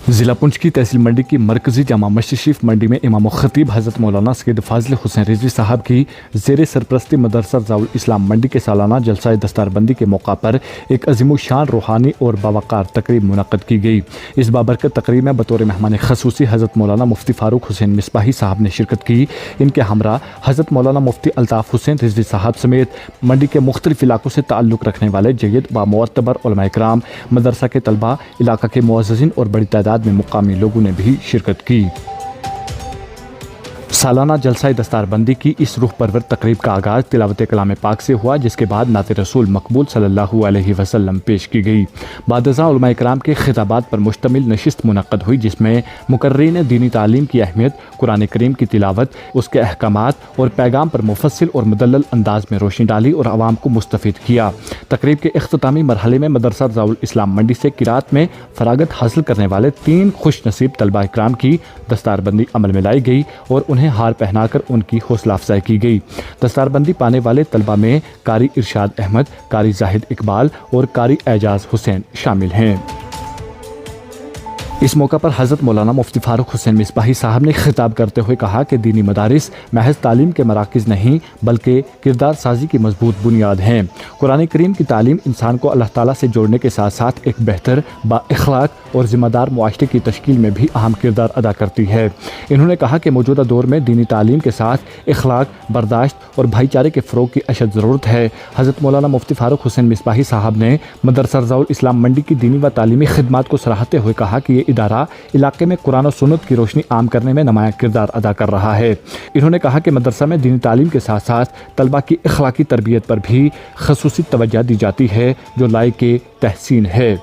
ज़िला पुंछ की तहसील मंडी की मरकजी जामा मस्जिद शरीफ मंडी में इमाम व खतीब हज़रत मौलाना सैयद फाजिल हुसैन रिजवी साहब की ज़ेर सरपरस्ती मदरसा रज़ाउल इस्लाम मंडी के सालाना जलसा दस्तारबंदी के मौका पर एक अज़ीमुशान रूहानी और बावकार तकरीब मुनक़्क़द की गई। इस बाबरकत तकरीब में बतौर मेहमान खसूसी हज़रत मौलाना मुफ्ती फ़ारूक हुसैन मिसबाही साहब ने शिरकत की। इनके हमरा हज़रत मौलाना मुफ्ती अल्ताफ़ हुसैन रिजवी साहब समेत मंडी के मुख्तलिफ इलाकों से ताल्लुक़ रखने वाले जय्यद व मोअतबर उलमा इकराम, मदरसा के तलबा, इलाका के मुअज़्ज़िज़ीन और बड़ी तादाद में मुकामी लोगों ने भी शिरकत की। सालाना जलसा दस्तारबंदी की इस रूह परवर तकरीब का आगाज़ तिलावत कलाम पाक से हुआ, जिसके बाद नात रसूल मकबूल सल्लल्लाहु अलैहि वसल्लम पेश की गई। बादज़ा उलमा इकराम के खिताबात पर मुश्तमिल नशिस्त मुनक़्क़द हुई, जिसमें मुकर्रीन दीनी तालीम की अहमियत, कुरान करीम की तिलावत, उसके अहकामात और पैगाम पर मुफस्सिल और मुदल्लल अंदाज में रोशनी डाली और आवाम को मुस्तफ़ीद किया। तकरीब के इख्तितामी मरहले में मदरसा रज़ाउल इस्लाम मंडी से किरात में फरागत हासिल करने वाले 3 खुश नसीब तलबा इकराम की दस्तारबंदी अमल में लाई गई और उन्हें हार पहनाकर उनकी हौसला अफजाई की गई। दस्तारबंदी पाने वाले तलबा में कारी इरशाद अहमद, कारी जाहिद इकबाल और कारी एजाज हुसैन शामिल हैं। इस मौका पर हज़रत मौलाना मुफ्ती फ़ारूक हुसैन मिसबाही साहब ने खिताब करते हुए कहा कि दीनी मदारिस महज तालीम के मराकिज़ नहीं बल्कि किरदार साजी की मजबूत बुनियाद हैं। कुरान करीम की तालीम इंसान को अल्लाह ताला से जोड़ने के साथ साथ एक बेहतर बाइख़लाक़ और ज़िम्मेदार मुआशरे की तश्कील में भी अहम किरदार अदा करती है। इन्होंने कहा कि मौजूदा दौर में दीनी तालीम के साथ इख़लाक़, बर्दाश्त और भाईचारे के फ़रोग़ की अशद ज़रूरत है। हज़रत मौलाना मुफ्ती फ़ारूक हुसैन मिसबाही साहब ने मदरसा रज़ाउल इस्लाम मंडी की दीनी व तालीमी खिदमात को सराहते हुए कहा कि ये इदारा इलाके में कुरान और सुन्नत की रोशनी आम करने में नुमायां किरदार अदा कर रहा है। इन्होंने कहा कि मदरसा में दीनी तालीम के साथ साथ तलबा की अखलाकी तरबियत पर भी खसूसी तवज्जो दी जाती है, जो लायक तहसीन है।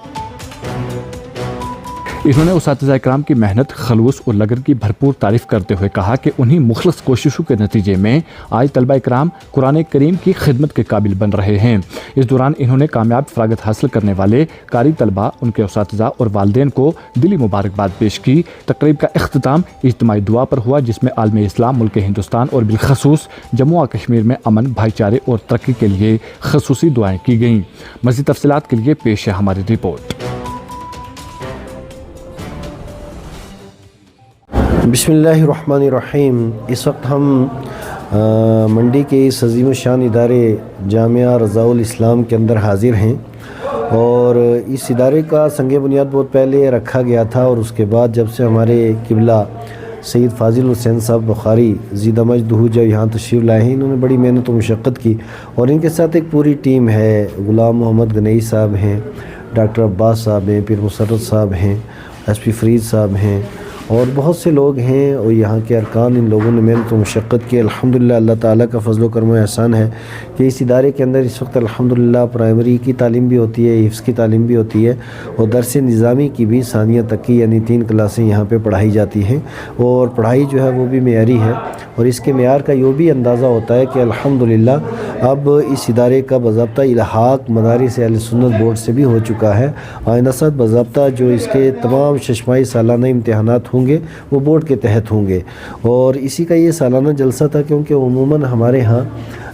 इन्होंने उस्ताद इकराम की मेहनत, खलूस और लगन की भरपूर तारीफ़ करते हुए कहा कि उन्हीं मुखलस कोशिशों के नतीजे में आज तलबा इकराम कुरान करीम की खिदमत के काबिल बन रहे हैं। इस दौरान इन्होंने कामयाब फरागत हासिल करने वाले कारी तलबा, उनके उस्ताद और वालिदैन को दिली मुबारकबाद पेश की। तकरीब का इख्तिताम इज्तिमाई दुआ पर हुआ, जिसमें आलम इस्लाम, मुल्क हिंदुस्तान और बिलखसूस जम्मू और कश्मीर में अमन, भाईचारे और तरक्की के लिए खसूसी दुआएँ की गईं। मज़ीद तफसीलात के लिए पेश है हमारी रिपोर्ट। बिस्मिल्लाहिर्रहमानिर्रहीम। इस वक्त हम मंडी के इस अज़ीम शान इदारे जामिया रज़ाउल इस्लाम के अंदर हाज़िर हैं और इस इदारे का संग बुनियाद बहुत पहले रखा गया था और उसके बाद जब से हमारे किबला सैयद फाजिल हुसैन साहब बुखारी ज़ीदमजदहू जब यहाँ तशरीफ़ लाए हैं, इन्होंने बड़ी मेहनत और मशक्क़त की और इनके साथ एक पूरी टीम है। गुलाम मोहम्मद गनई साहब हैं, डॉक्टर अब्बास साहब हैं, पीर मुसर्रत साहब हैं, SP फरीद साहब हैं और बहुत से लोग हैं और यहाँ के अरकान। इन लोगों ने मेहनत और मशक्क़त की। अल्हम्दुलिल्लाह अल्लाह ताला का फ़ज़ल व करम व एहसान है कि इस इदारे के अंदर इस वक्त अल्हम्दुलिल्लाह प्राइमरी की तालीम भी होती है, हिफ्ज़ की तालीम भी होती है और दरस निज़ामी की भी सानिया तक की यानी 3 क्लासें यहाँ पे पढ़ाई जाती हैं और पढ़ाई जो है वो भी मेयारी है और इसके मेयार का यूँ भी अंदाज़ा होता है कि अल्हम्दुलिल्लाह अब इस इदारे का बाज़ाब्ता इल्हाक़ मदारिस अहले सुन्नत बोर्ड से भी हो चुका है। आइंदा साथ बाज़ाब्ता जो इसके तमाम शशमाही सालाना इम्तिहानात होंगे वो बोर्ड के तहत होंगे और इसी का ये सालाना जलसा था, क्योंकि उमूमन हमारे यहाँ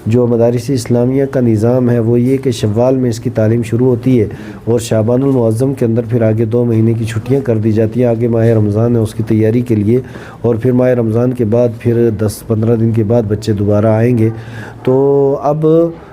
जो मदारिस इस्लामिया का निज़ाम है वो ये कि शव्वाल में इसकी तालीम शुरू होती है और शाबानुल मुअज़्ज़म के अंदर फिर आगे 2 महीने की छुट्टियां कर दी जाती हैं। आगे माह रमज़ान है उसकी तैयारी के लिए और फिर माह रमज़ान के बाद फिर 10-15 दिन के बाद बच्चे दोबारा आएंगे। तो अब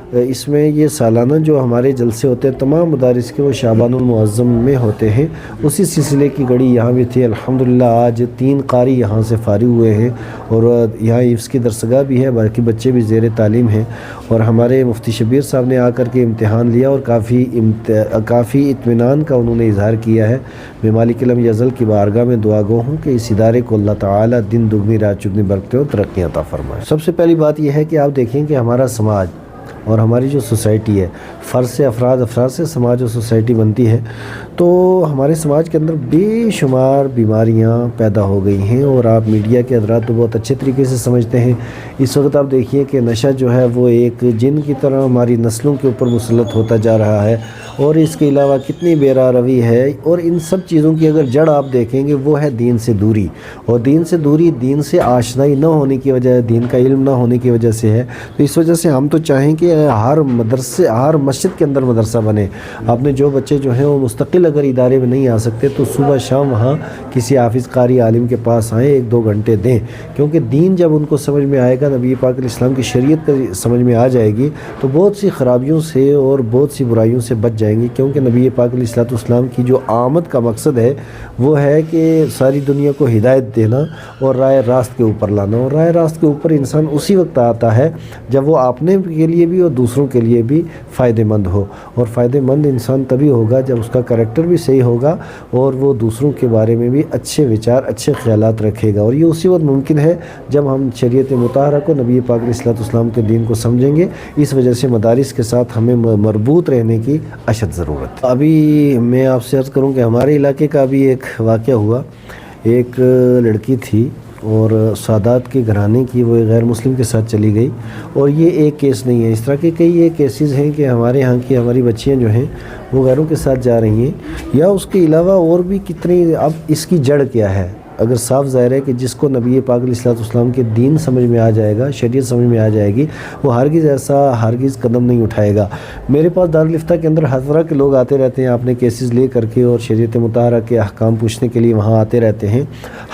इसमें ये सालाना जो हमारे जलसे होते हैं तमाम मदारिस के वो शाबानुल मुअज़्ज़म में होते हैं। उसी सिलसिले की गड़ी यहाँ भी थी। अल्हम्दुलिल्लाह आज 3 कारी यहाँ से फारिग हुए हैं और यहाँ हिफ्ज़ की दरसगाह भी है, बाकी बच्चे भी ज़ेर तालीम हैं और हमारे मुफ्ती शबीर साहब ने आकर के इम्तिहान लिया और काफ़ी इत्मीनान का उन्होंने इजहार किया है। मैं मालिक अलम यज़ल की बारगाह में दुआ गो हूँ कि इस इदारे को अल्लाह ताला दिन दुगनी रात चुगनी बरकतें और तरक्कियाँ अता फरमाए। सबसे पहली बात यह है कि आप देखें कि हमारा समाज और हमारी जो सोसाइटी है, फ़र्द से अफराद से समाज और सोसाइटी बनती है, तो हमारे समाज के अंदर बेशुमार बीमारियां पैदा हो गई हैं और आप मीडिया के हज़रात तो बहुत अच्छे तरीके से समझते हैं। इस वक्त आप देखिए कि नशा जो है वो एक जिन की तरह हमारी नस्लों के ऊपर मुसल्लत होता जा रहा है اور اس کے علاوہ کتنی بیرا روی ہے، اور ان سب چیزوں کی اگر جڑ آپ دیکھیں گے وہ ہے دین سے دوری، اور دین سے دوری دین سے آشنائی نہ ہونے کی وجہ، دین کا علم نہ ہونے کی وجہ سے ہے۔ تو اس وجہ سے ہم تو چاہیں کہ ہر مدرسے، ہر مسجد کے اندر مدرسہ بنے۔ اپنے جو بچے جو ہیں وہ مستقل اگر ادارے میں نہیں آ سکتے تو صبح شام وہاں کسی حافظ قاری عالم کے پاس آئیں، 1-2 گھنٹے دیں، کیونکہ دین جب ان کو سمجھ میں آئے گا، نبی پاک علیہ السلام کی شریعت کا سمجھ میں آ جائے گی، تو بہت سی خرابیوں سے اور بہت سی برائیوں سے بچ جائیں گے، کیونکہ نبی پاک علیہ السلام کی جو آمد کا مقصد ہے وہ ہے کہ ساری دنیا کو ہدایت دینا اور راہ راست کے اوپر لانا، اور راہ راست کے اوپر انسان اسی وقت آتا ہے جب وہ اپنے کے لیے بھی اور دوسروں کے لیے بھی فائدہ مند ہو، اور فائدہ مند انسان تبھی ہوگا جب اس کا کریکٹر بھی صحیح ہوگا اور وہ دوسروں کے بارے میں بھی اچھے وچار، اچھے خیالات رکھے گا، اور یہ اسی وقت ممکن ہے جب ہم شریعت مطہرہ کو، نبی پاک علیہ السلام کے دین کو سمجھیں گے۔ اس وجہ سے مدارس کے ساتھ ہمیں مربوط رہنے کی اشد ضرورت ہے۔ ابھی میں آپ سے عرض کروں کہ ہمارے علاقے کا بھی ایک واقعہ ہوا، ایک لڑکی تھی اور سادات کے گھرانے کی، وہ غیر مسلم کے ساتھ چلی گئی، اور یہ ایک کیس نہیں ہے، اس طرح کے کئی ایک کیسز ہیں کہ ہمارے ہاں کی ہماری بچیاں جو ہیں وہ غیروں کے ساتھ جا رہی ہیں، یا اس کے علاوہ اور بھی کتنی۔ اب اس کی جڑ کیا ہے؟ اگر صاف ظاہر ہے کہ جس کو نبی پاک علیہ السلام کے دین سمجھ میں آ جائے گا، شریعت سمجھ میں آ جائے گی، وہ ہرگز قدم نہیں اٹھائے گا۔ میرے پاس دارالفتہ کے اندر ہر طرح کے لوگ آتے رہتے ہیں اپنے کیسز لے کر کے، اور شریعت مطہرہ کے احکام پوچھنے کے لیے وہاں آتے رہتے ہیں۔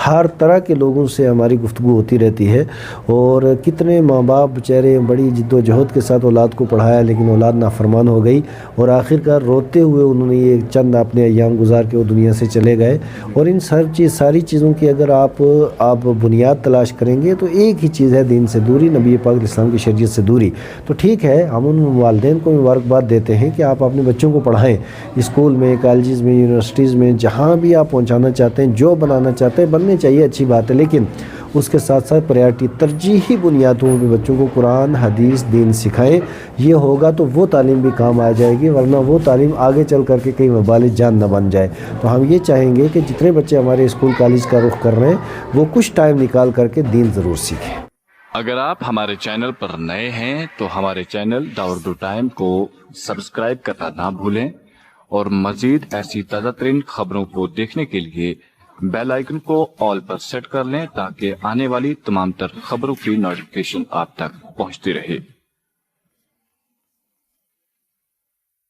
ہر طرح کے لوگوں سے ہماری گفتگو ہوتی رہتی ہے، اور کتنے ماں باپ بیچارے بڑی جد و جہد کے ساتھ اولاد کو پڑھایا، لیکن اولاد نافرمان ہو گئی، اور آخرکار روتے ہوئے انہوں نے یہ چند اپنے ایام گزار کے وہ دنیا سے چلے گئے۔ اور ان ساری چیزوں کی اگر آپ بنیاد تلاش کریں گے تو ایک ہی چیز ہے، دین سے دوری، نبی پاک علیہ السلام کی شریعت سے دوری۔ تو ٹھیک ہے، ہم ان والدین کو مبارکباد دیتے ہیں کہ آپ اپنے بچوں کو پڑھائیں، اسکول میں، کالجز میں، یونیورسٹیز میں، جہاں بھی آپ پہنچانا چاہتے ہیں، جو بنانا چاہتے ہیں بننے چاہیے، اچھی بات ہے، لیکن اس کے ساتھ ساتھ پریارٹی، ترجیحی بنیادوں پہ بچوں کو قرآن، حدیث، دین سکھائیں۔ یہ ہوگا تو وہ تعلیم بھی کام آ جائے گی، ورنہ وہ تعلیم آگے چل کر کے کئی وبال جان نہ بن جائے۔ تو ہم یہ چاہیں گے کہ جتنے بچے ہمارے اسکول کالج کا رخ کر رہے ہیں وہ کچھ ٹائم نکال کر کے دین ضرور سیکھیں۔ اگر آپ ہمارے چینل پر نئے ہیں تو ہمارے چینل دا اردو ٹائم کو سبسکرائب کرنا نہ بھولیں، اور مزید ایسی تازہ ترین خبروں کو دیکھنے کے لیے بیل آئیکن کو آل پر سیٹ کر لیں، تاکہ آنے والی تمام تر خبروں کی نوٹیفیکیشن آپ تک پہنچتی رہے۔